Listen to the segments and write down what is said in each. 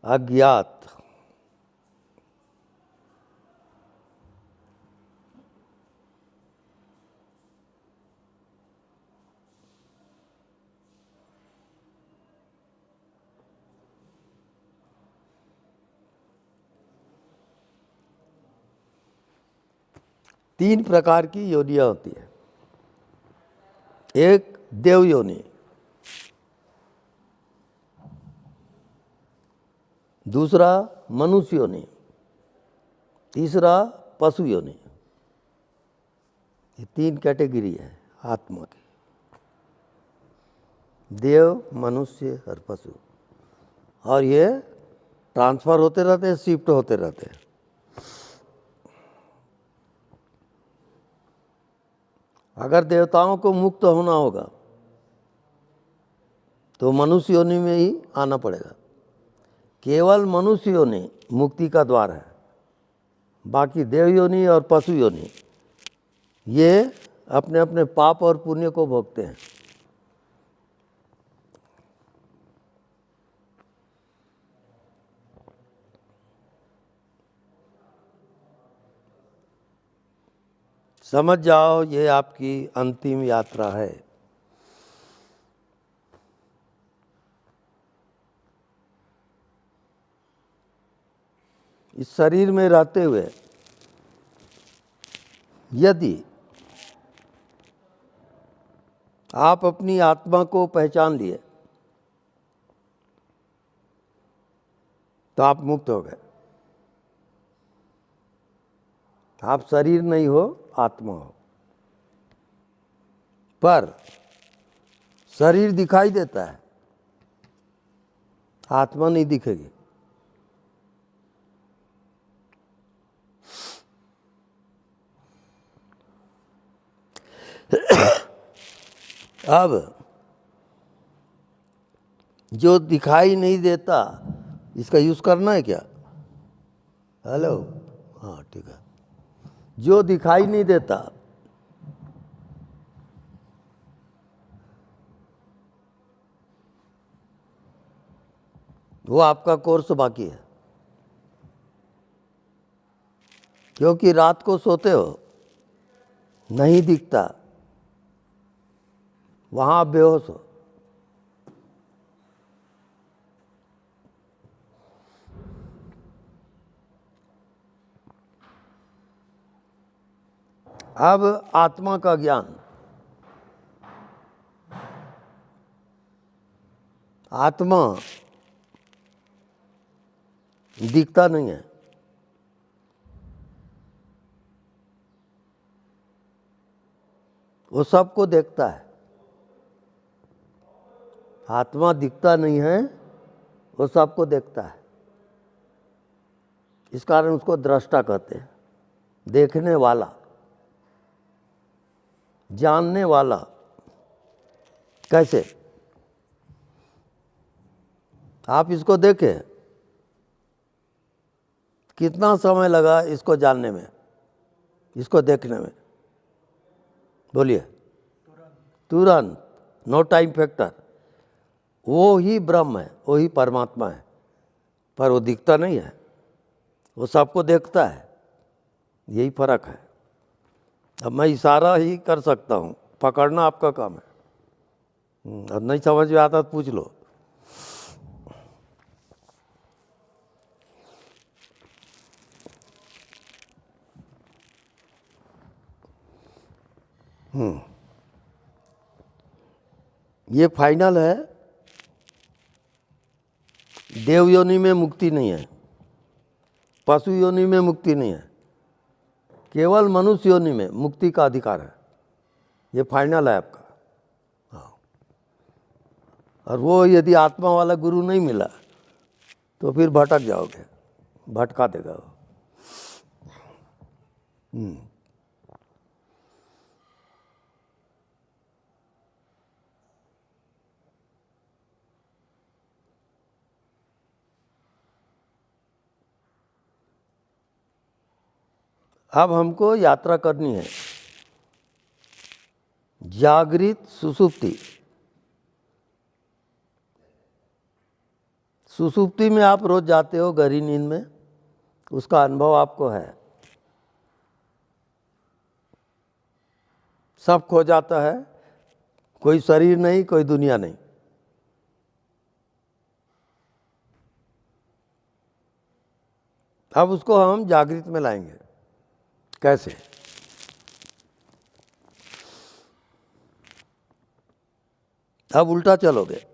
अज्ञात, तीन प्रकार की योनियां होती है। एक देव योनि, दूसरा मनुष्य योनि, तीसरा पशु योनि। ये तीन कैटेगरी है आत्मा की, देव, मनुष्य और पशु। और ये ट्रांसफर होते रहते हैं, शिफ्ट होते रहते हैं। अगर देवताओं को मुक्त होना होगा तो मनुष्य योनि में ही आना पड़ेगा। केवल मनुष्य योनि मुक्ति का द्वार है, बाकी देव योनि और पशु योनि ये अपने अपने पाप और पुण्य को भोगते हैं। समझ जाओ, ये आपकी अंतिम यात्रा है। इस शरीर में रहते हुए यदि आप अपनी आत्मा को पहचान लिए तो आप मुक्त हो गए। आप शरीर नहीं हो, आत्मा हो। पर शरीर दिखाई देता है, आत्मा नहीं दिखेगी। अब जो दिखाई नहीं देता, इसका यूज करना है क्या? हेलो, हाँ ठीक है। जो दिखाई नहीं देता वो आपका कोर्स बाकी है, क्योंकि रात को सोते हो, नहीं दिखता, वहां आप बेहोश हो। अब आत्मा का ज्ञान, आत्मा दिखता नहीं है, वो सबको देखता है। आत्मा दिखता नहीं है, वो सबको देखता है। इस कारण उसको दृष्टा कहते हैं, देखने वाला, जानने वाला। कैसे? आप इसको देखें, कितना समय लगा इसको जानने में, इसको देखने में? बोलिए। तुरंत, नो टाइम फैक्टर। वो ही ब्रह्म है, वो ही परमात्मा है, पर वो दिखता नहीं है, वो सबको देखता है। यही फर्क है। अब मैं इशारा ही कर सकता हूँ, पकड़ना आपका काम है। अब नहीं समझ में आता तो पूछ लो। ये फाइनल है। देव योनि में मुक्ति नहीं है, पशु योनि में मुक्ति नहीं है, केवल मनुष्य योनि में मुक्ति का अधिकार है। ये फाइनल है आपका। हाँ, और वो यदि आत्मा वाला गुरु नहीं मिला तो फिर भटक जाओगे, भटका देगा वो। अब हमको यात्रा करनी है जागृत सुषुप्ति, सुसुप्ति में आप रोज जाते हो गहरी नींद में, उसका अनुभव आपको है। सब खो जाता है, कोई शरीर नहीं, कोई दुनिया नहीं। अब उसको हम जागृत में लाएंगे। कैसे? अब उल्टा चलोगे।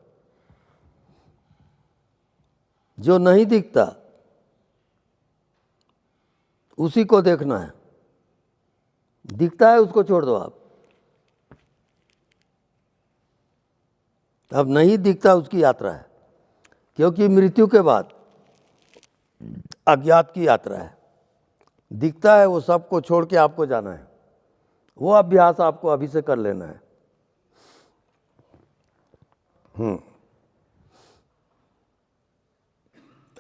जो नहीं दिखता उसी को देखना है, दिखता है उसको छोड़ दो आप। अब नहीं दिखता उसकी यात्रा है, क्योंकि मृत्यु के बाद अज्ञात की यात्रा है। दिखता है वो सबको छोड़ के आपको जाना है। वो अभ्यास आपको अभी से कर लेना है।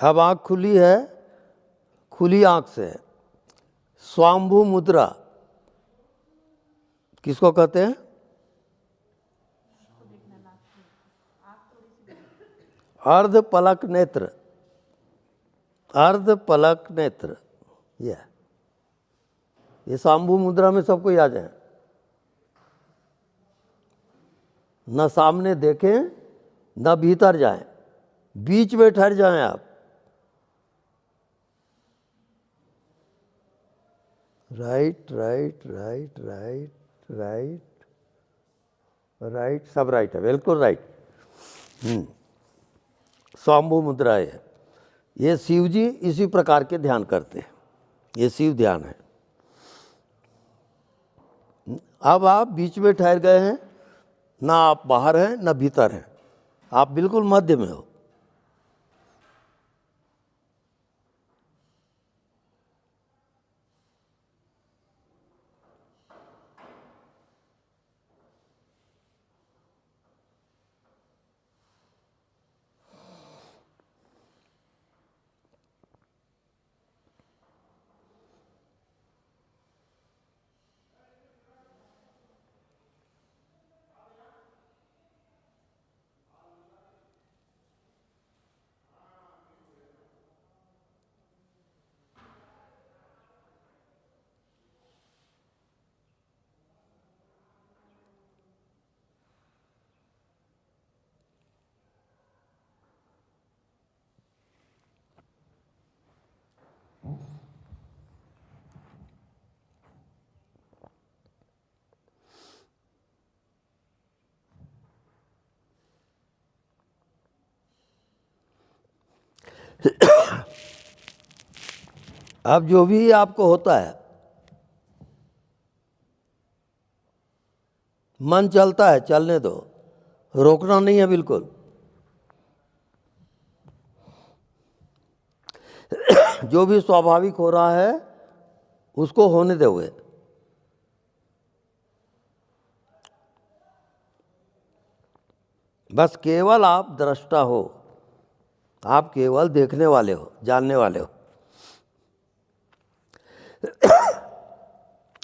अब आंख खुली है, खुली आंख से स्वाम्भु मुद्रा किसको कहते हैं? अर्ध पलक नेत्र, अर्ध पलक नेत्र। ये स्वाम्भु मुद्रा में सबको आ जाए। न सामने देखें न भीतर जाएं, बीच में ठहर जाएं आप। Right right right right right right, सब राइट है, बिल्कुल राइट। स्वाम्भु मुद्रा है। ये शिव जी इसी प्रकार के ध्यान करते हैं, ये शिव ध्यान है। अब आप बीच में ठहर गए हैं, ना आप बाहर हैं ना भीतर हैं, आप बिल्कुल मध्य में हो। अब जो भी आपको होता है, मन चलता है, चलने दो, रोकना नहीं है बिल्कुल। जो भी स्वाभाविक हो रहा है उसको होने दोगे। बस केवल आप दृष्टा हो, आप केवल देखने वाले हो, जानने वाले हो।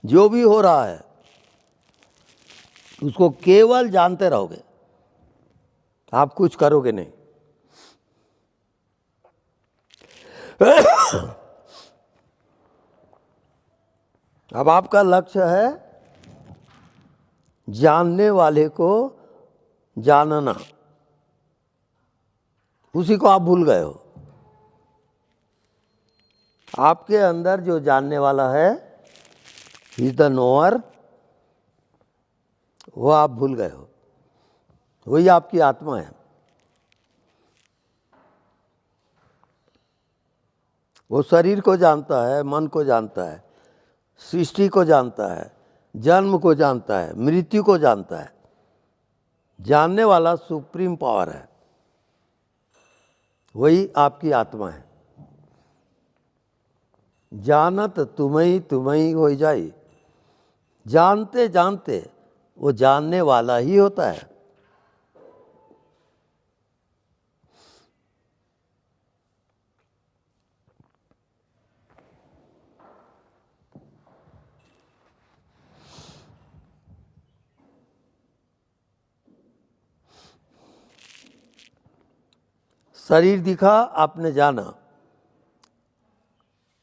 जो भी हो रहा है उसको केवल जानते रहोगे, आप कुछ करोगे नहीं। अब आपका लक्ष्य है जानने वाले को जानना, उसी को आप भूल गए हो। आपके अंदर जो जानने वाला है, ही इज द नोअर, वो आप भूल गए हो। वही आपकी आत्मा है। वो शरीर को जानता है, मन को जानता है, सृष्टि को जानता है, जन्म को जानता है, मृत्यु को जानता है। जानने वाला सुप्रीम पावर है, वही आपकी आत्मा है। जानत तुम्हें हो जाई। जानते जानते वो जानने वाला ही होता है। शरीर दिखा, आपने जाना,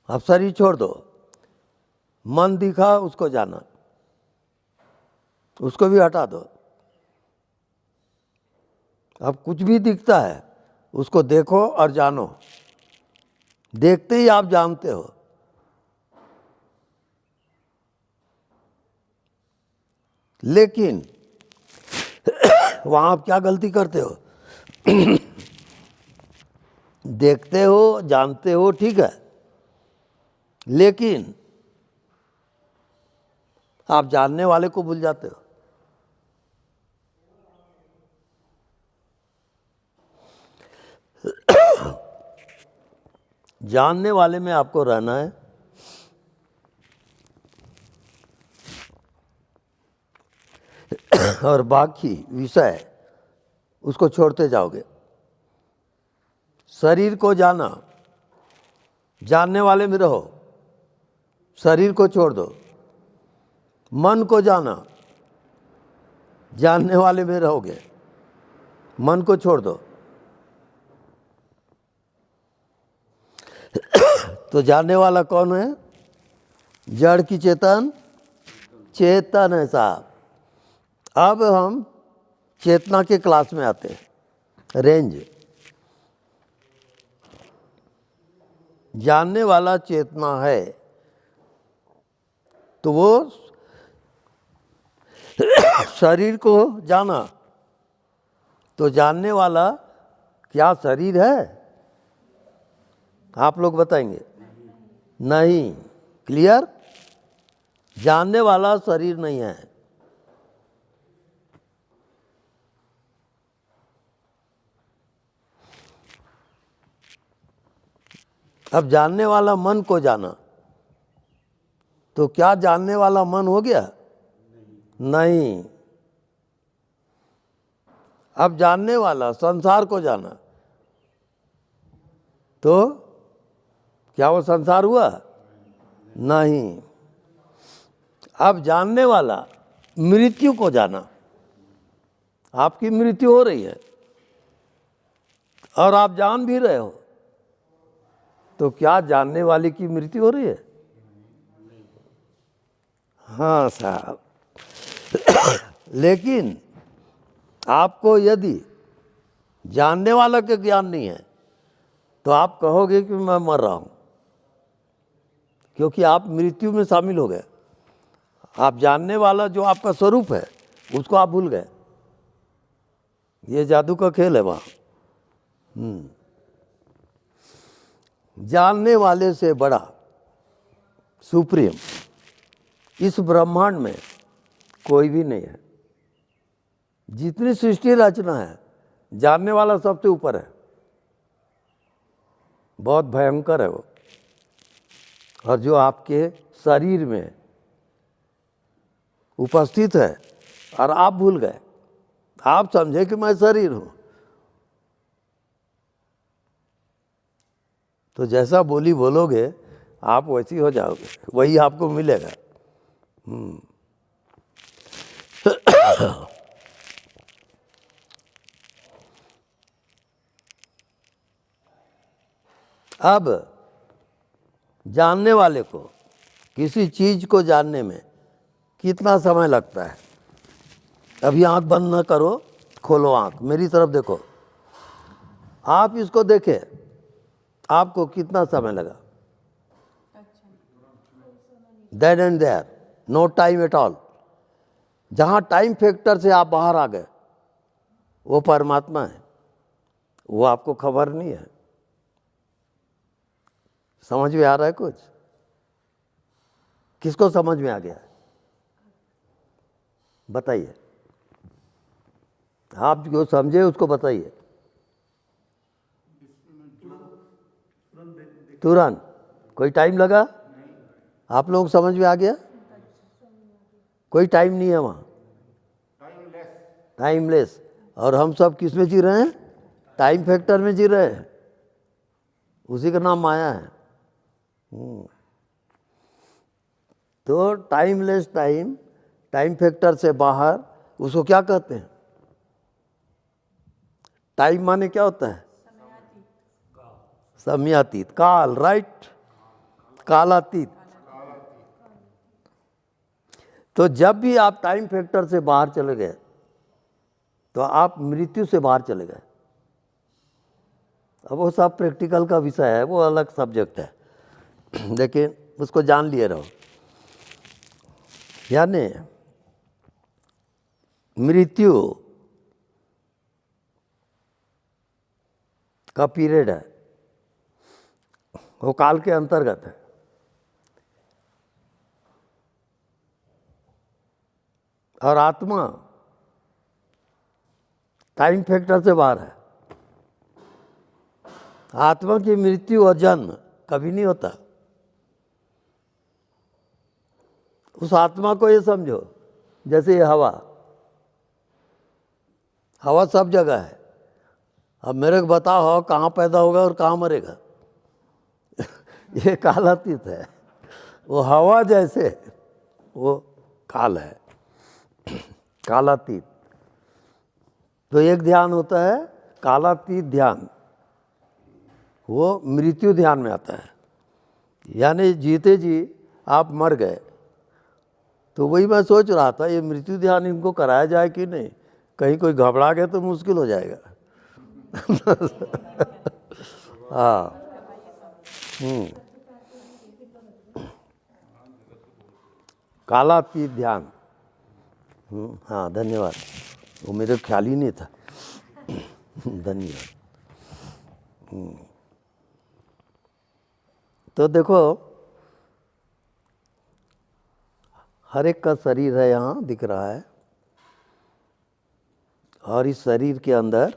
अब शरीर छोड़ दो। मन दिखा, उसको जाना, उसको भी हटा दो। अब कुछ भी दिखता है उसको देखो और जानो। देखते ही आप जानते हो। लेकिन वहां आप क्या गलती करते हो? देखते हो, जानते हो, ठीक है, लेकिन आप जानने वाले को भूल जाते हो। जानने वाले में आपको रहना है। और बाकी विषय उसको छोड़ते जाओगे। शरीर को जाना, जानने वाले में रहो, शरीर को छोड़ दो। मन को जाना, जानने वाले में रहोगे, मन को छोड़ दो। तो जानने वाला कौन है? जड़ की चेतन, चेतन है साहब। अब हम चेतना के क्लास में आते हैं। रेंज, जानने वाला चेतना है तो वो शरीर को जाना, तो जानने वाला क्या शरीर है? आप लोग बताएंगे। नहीं। क्लियर? जानने वाला शरीर नहीं है। अब जानने वाला मन को जाना, तो क्या जानने वाला मन हो गया? नहीं। अब जानने वाला संसार को जाना, तो क्या वो संसार हुआ? नहीं। अब जानने वाला मृत्यु को जाना, आपकी मृत्यु हो रही है और आप जान भी रहे हो, तो क्या जानने वाले की मृत्यु हो रही है? हाँ साहब। लेकिन आपको यदि जानने वाला का ज्ञान नहीं है तो आप कहोगे कि मैं मर रहा हूं, क्योंकि आप मृत्यु में शामिल हो गए। आप जानने वाला जो आपका स्वरूप है उसको आप भूल गए। ये जादू का खेल है वहां। जानने वाले से बड़ा सुप्रीम इस ब्रह्मांड में कोई भी नहीं है। जितनी सृष्टि रचना है, जानने वाला सबसे ऊपर है। बहुत भयंकर है वो। और जो आपके शरीर में उपस्थित है और आप भूल गए, आप समझे कि मैं शरीर हूं, तो जैसा बोली बोलोगे आप वैसी हो जाओगे, वही आपको मिलेगा। अब जानने वाले को किसी चीज को जानने में कितना समय लगता है? अभी आंख बंद न करो, खोलो आंख, मेरी तरफ देखो। आप इसको देखें, आपको कितना समय लगा? Then and there, no time at all. जहां टाइम फैक्टर से आप बाहर आ गए वो परमात्मा है, वो आपको खबर नहीं है। समझ में आ रहा है कुछ? किसको समझ में आ गया है बताइए। आप जो समझे उसको बताइए। तुरंत? कोई टाइम लगा? आप लोग समझ में आ गया? कोई टाइम नहीं है वहां, टाइमलेस। और हम सब किस में जी रहे हैं? टाइम फैक्टर में जी रहे हैं। उसी का नाम माया है। तो टाइमलेस टाइम, टाइम फैक्टर से बाहर, उसको क्या कहते हैं? टाइम माने क्या होता है? सम्यातीत, काल, राइट, कालातीत। तो जब भी आप टाइम फैक्टर से बाहर चले गए तो आप मृत्यु से बाहर चले गए। अब वो सब प्रैक्टिकल का विषय है, वो अलग सब्जेक्ट है, लेकिन उसको जान लिए रहो। यानी मृत्यु का पीरियड है, वो काल के अंतर्गत है। और आत्मा टाइम फैक्टर से बाहर है। आत्मा की मृत्यु और जन्म कभी नहीं होता। उस आत्मा को ये समझो जैसे ये हवा, हवा सब जगह है। अब मेरे को बताओ हवा कहाँ पैदा होगा और कहाँ मरेगा? ये कालातीत है। वो हवा जैसे वो काल है, कालातीत। तो एक ध्यान होता है कालातीत ध्यान, वो मृत्यु ध्यान में आता है। यानी जीते जी आप मर गए। तो वही मैं सोच रहा था, ये मृत्यु ध्यान इनको कराया जाए कि नहीं, कहीं कोई घबरा गया तो मुश्किल हो जाएगा। हाँ, कालातीत ध्यान। हाँ, धन्यवाद, वो मेरे ख्याल ही नहीं था। धन्यवाद। तो देखो, हर एक का शरीर है, यहाँ दिख रहा है, और इस शरीर के अंदर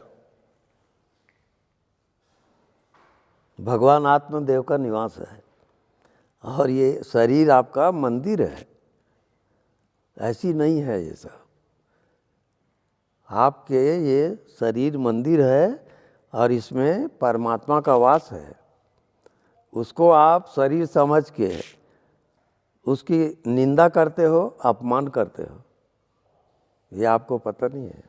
भगवान आत्मदेव का निवास है। और ये शरीर आपका मंदिर है, ऐसी नहीं है ये सब। आपके ये शरीर मंदिर है और इसमें परमात्मा का वास है। उसको आप शरीर समझ के उसकी निंदा करते हो, अपमान करते हो, ये आपको पता नहीं है।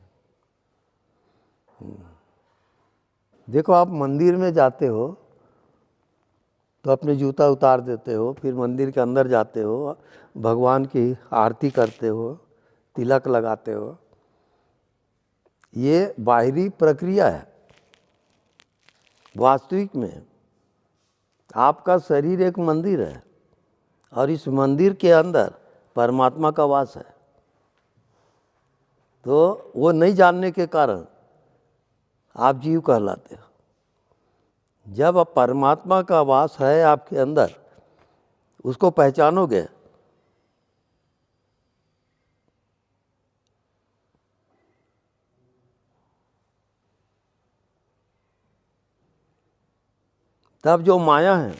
देखो, आप मंदिर में जाते हो तो अपने जूता उतार देते हो, फिर मंदिर के अंदर जाते हो, भगवान की आरती करते हो, तिलक लगाते हो। ये बाहरी प्रक्रिया है। वास्तविक में आपका शरीर एक मंदिर है और इस मंदिर के अंदर परमात्मा का वास है। तो वो नहीं जानने के कारण आप जीव कहलाते हो। जब आप परमात्मा का वास है आपके अंदर, उसको पहचानोगे, तब जो माया है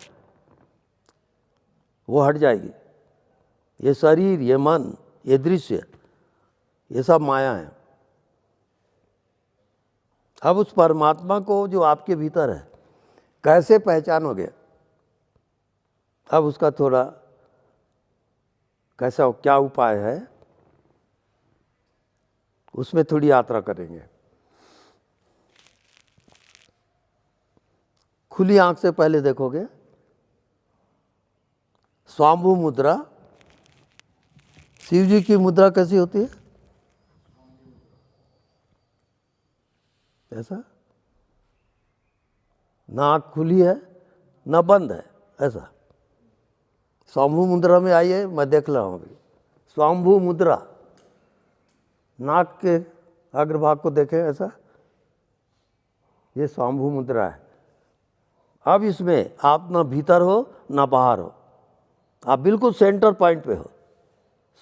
वो हट जाएगी। ये शरीर, ये मन, ये दृश्य, ये सब माया है। अब उस परमात्मा को जो आपके भीतर है कैसे पहचानोगे? अब उसका थोड़ा कैसा, क्या उपाय है, उसमें थोड़ी यात्रा करेंगे। खुली आंख से पहले देखोगे स्वाम्भु मुद्रा। शिव जी की मुद्रा कैसी होती है? ऐसा, ना आँख खुली है ना बंद है, ऐसा। स्वाम्भु मुद्रा में आइए, मैं देख रहा हूँ अभी। स्वाम्भु मुद्रा, नाक के अग्रभाग को देखें, ऐसा, ये स्वाम्भु मुद्रा है। अब इसमें आप ना भीतर हो ना बाहर हो, आप बिल्कुल सेंटर पॉइंट पे हो।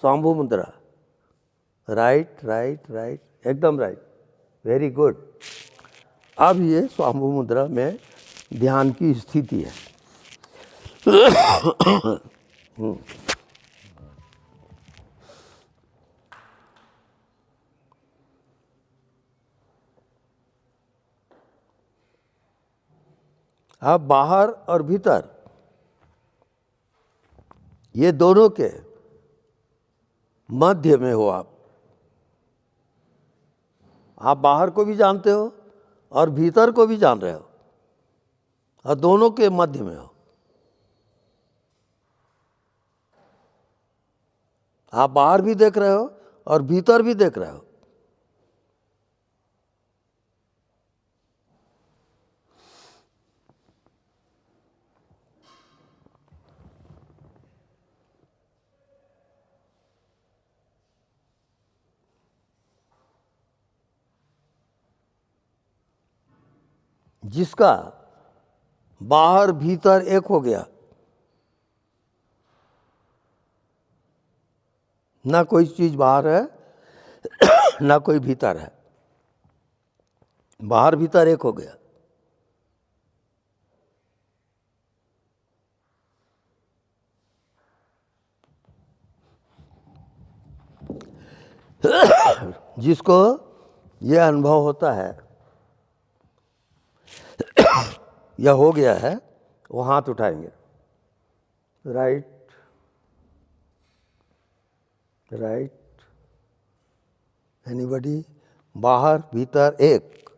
स्वाम्भु मुद्रा, राइट राइट राइट, एकदम राइट, वेरी गुड। अब ये स्वाम्भु मुद्रा में ध्यान की स्थिति है। अब बाहर और भीतर, ये दोनों के मध्य में हो आप। आप बाहर को भी जानते हो और भीतर को भी जान रहे हो। और दोनों के मध्य में हो। आप बाहर भी देख रहे हो और भीतर भी देख रहे हो। जिसका बाहर भीतर एक हो गया, ना कोई चीज बाहर है ना कोई भीतर है, बाहर भीतर एक हो गया। जिसको ये अनुभव होता है, यह हो गया है, वो हाथ उठाएंगे। Right right, anybody? बाहर भीतर एक।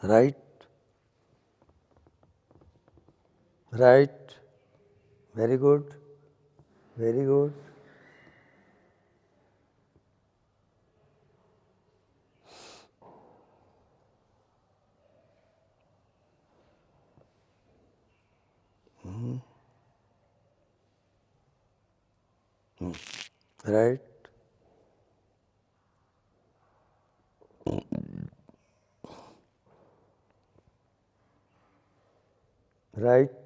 Right right, very good very good. Right right,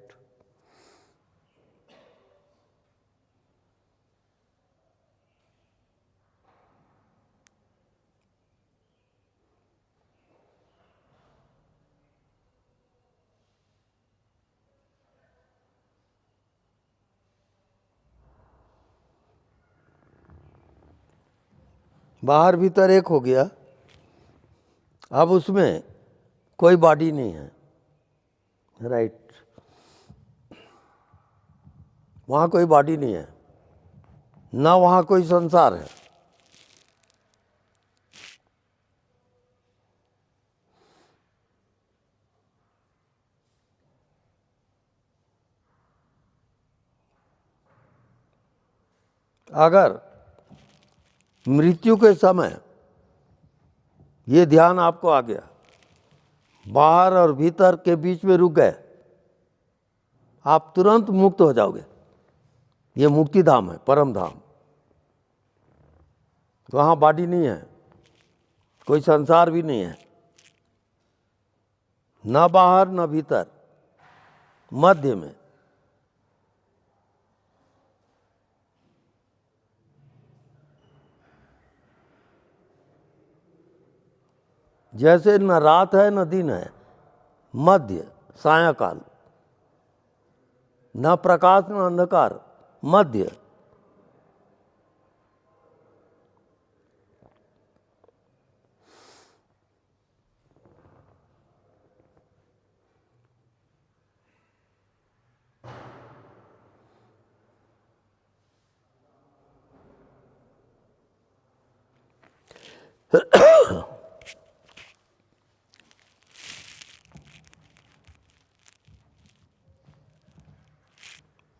बाहर भीतर एक हो गया। अब उसमें कोई बॉडी नहीं है। राइट, वहाँ कोई बॉडी नहीं है, ना वहाँ कोई संसार है। अगर मृत्यु के समय ये ध्यान आपको आ गया, बाहर और भीतर के बीच में रुक गए, आप तुरंत मुक्त हो जाओगे। ये मुक्ति धाम है, परम धाम। वहाँ बॉडी नहीं है, कोई संसार भी नहीं है, न बाहर न भीतर, मध्य में। जैसे न रात है न दिन है, मध्य, सायंकाल, न प्रकाश न अंधकार, मध्य।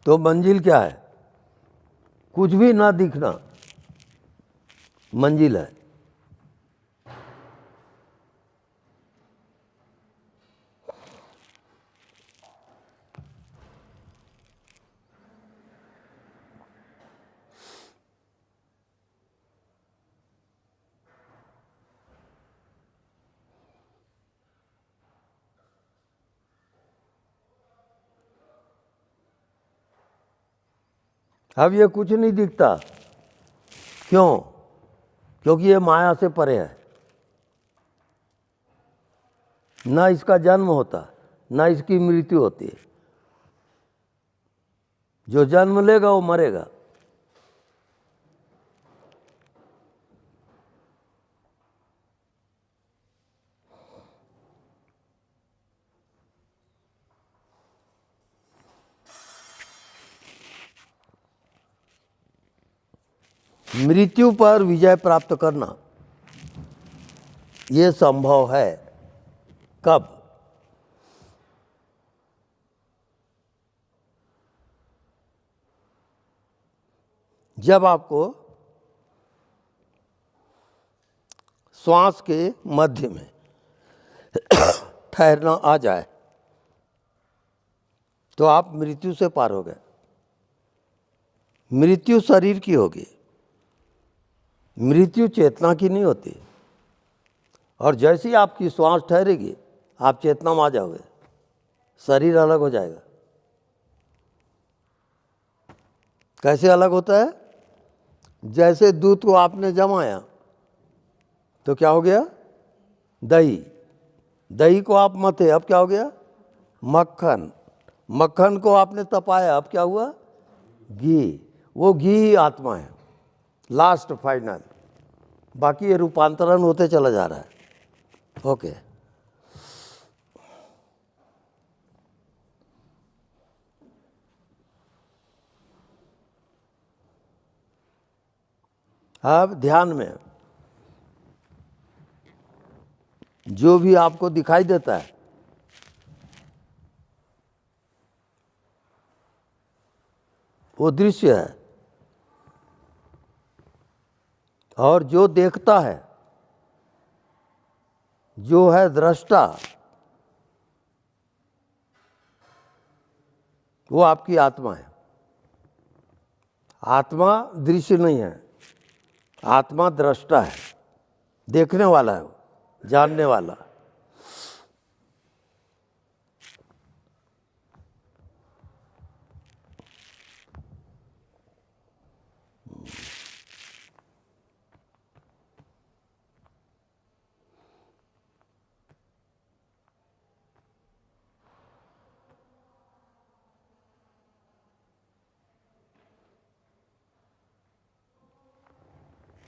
तो मंजिल क्या है? कुछ भी ना दिखना मंजिल है। अब ये कुछ नहीं दिखता, क्यों? क्योंकि ये माया से परे है। ना इसका जन्म होता, ना इसकी मृत्यु होती है। जो जन्म लेगा वो मरेगा। मृत्यु पर विजय प्राप्त करना ये संभव है। कब? जब आपको श्वास के मध्य में ठहरना आ जाए तो आप मृत्यु से पार हो गए। मृत्यु शरीर की होगी, मृत्यु चेतना की नहीं होती। और जैसे ही आपकी श्वास ठहरेगी आप चेतना में आ जाओगे, शरीर अलग हो जाएगा। कैसे अलग होता है? जैसे दूध को आपने जमाया तो क्या हो गया? दही। दही को आप मथे, अब क्या हो गया? मक्खन। मक्खन को आपने तपाया, अब क्या हुआ? घी। वो घी ही आत्मा है, लास्ट फाइनल। बाकी ये रूपांतरण होते चला जा रहा है। ओके। अब ध्यान में जो भी आपको दिखाई देता है वो दृश्य है, और जो देखता है, जो है दृष्टा, वो आपकी आत्मा है। आत्मा दृश्य नहीं है, आत्मा दृष्टा है, देखने वाला है, जानने वाला।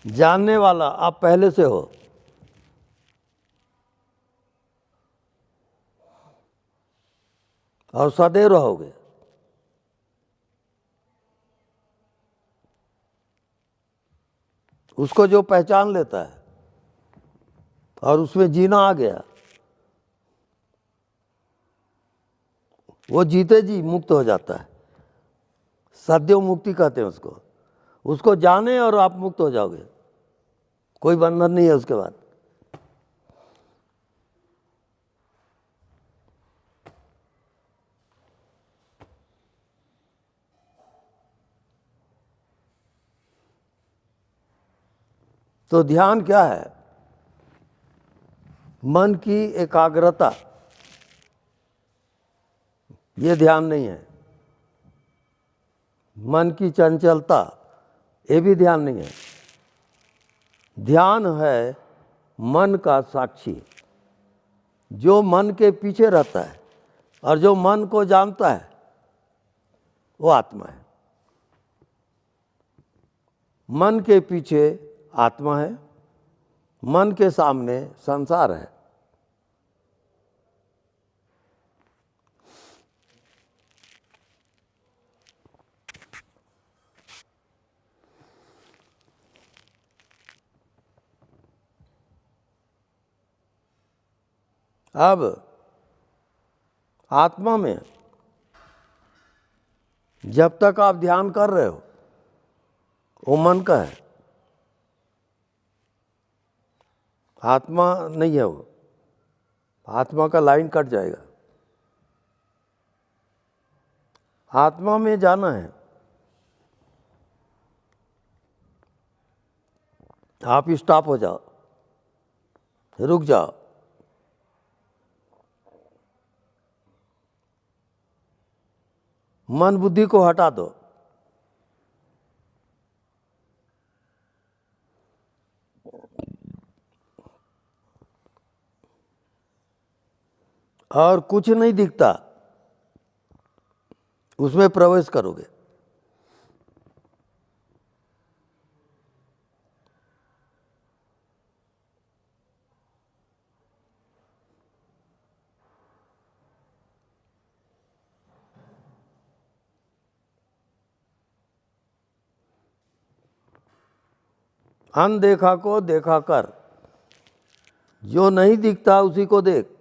जानने वाला आप पहले से हो। और सदैव रहोगे। उसको जो पहचान लेता है और उसमें जीना आ गया, वो जीते जी मुक्त हो जाता है। सदैव मुक्ति कहते हैं उसको। उसको जाने और आप मुक्त हो जाओगे, कोई बंधन नहीं है उसके बाद। तो ध्यान क्या है? मन की एकाग्रता, ये ध्यान नहीं है। मन की चंचलता, ये भी ध्यान नहीं है। ध्यान है मन का साक्षी, जो मन के पीछे रहता है और जो मन को जानता है, वो आत्मा है। मन के पीछे आत्मा है, मन के सामने संसार है। अब आत्मा में जब तक आप ध्यान कर रहे हो, वो मन का है, आत्मा नहीं है। वो आत्मा का लाइन कट जाएगा। आत्मा में जाना है। आप स्टॉप हो जाओ, रुक जाओ। मन बुद्धि को हटा दो। और कुछ नहीं दिखता, उसमें प्रवेश करोगे। अनदेखा को देखा कर, जो नहीं दिखता उसी को देख।